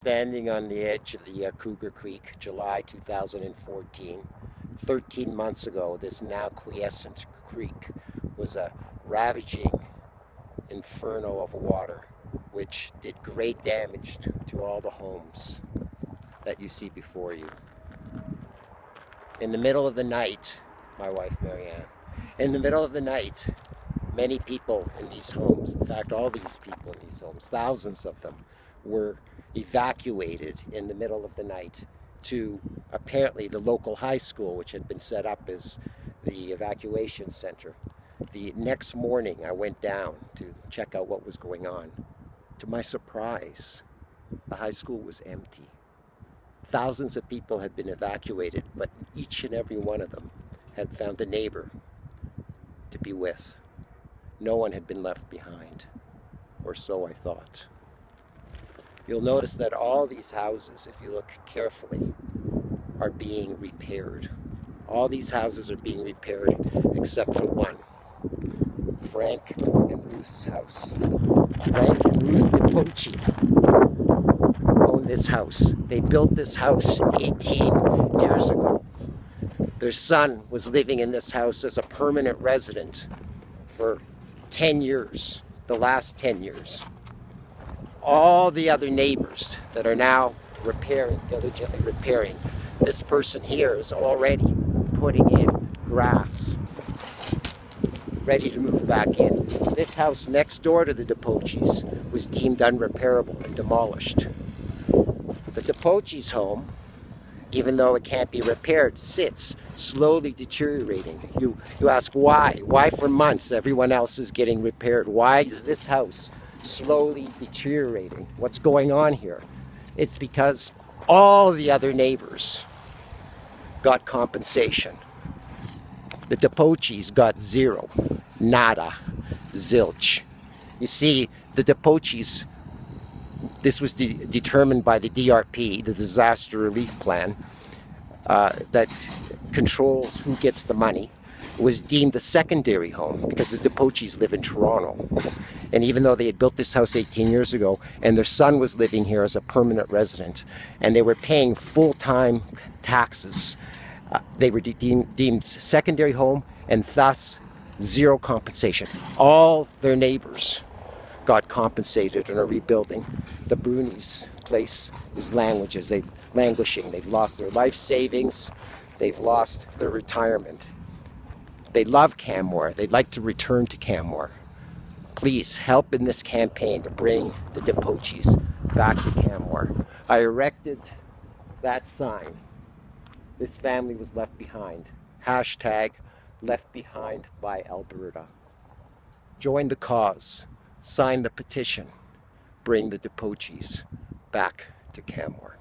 Standing on the edge of the Cougar Creek, July 2014. 13 months ago, this now quiescent creek was a ravaging inferno of water, which did great damage to all the homes that you see before you. In the middle of the night, my wife Maryanne, in the middle of the night, many people in these homes, in fact all these people in these homes, thousands of them, were evacuated in the middle of the night to apparently the local high school, which had been set up as the evacuation center. The next morning I went down to check out what was going on. To my surprise, the high school was empty. Thousands of people had been evacuated, but each and every one of them had found a neighbor to be with. No one had been left behind, or so I thought. You'll notice that all these houses, if you look carefully, are being repaired. All these houses are being repaired except for one. Frank and Ruth's house. Frank and Ruth Di Poce own this house. They built this house 18 years ago. Their son was living in this house as a permanent resident for 10 years, the last 10 years. All the other neighbors that are now diligently repairing, this person here is already putting in grass, ready to move back in. This house next door to the Di Poces was deemed unrepairable and demolished. The Di Poces' home, even though it can't be repaired, sits slowly deteriorating. You ask why? Why for months everyone else is getting repaired? Why is this house slowly deteriorating? What's going on here? It's because all the other neighbors got compensation. The Di Poces got zero, nada, zilch. You see, the Di Poces, this was determined by the DRP, the Disaster Relief Plan, that controls who gets the money, was deemed a secondary home because the Di Poces live in Toronto. And even though they had built this house 18 years ago and their son was living here as a permanent resident and they were paying full-time taxes, they were deemed secondary home and thus zero compensation. All their neighbors got compensated and are rebuilding. The Bruni's place is languishing. They've lost their life savings. They've lost their retirement. They love Canmore. They'd like to return to Canmore. Please help in this campaign to bring the Di Poces back to Canmore. I erected that sign. This family was left behind. Hashtag left behind by Alberta. Join the cause. Sign the petition. Bring the Di Poces back to Canmore.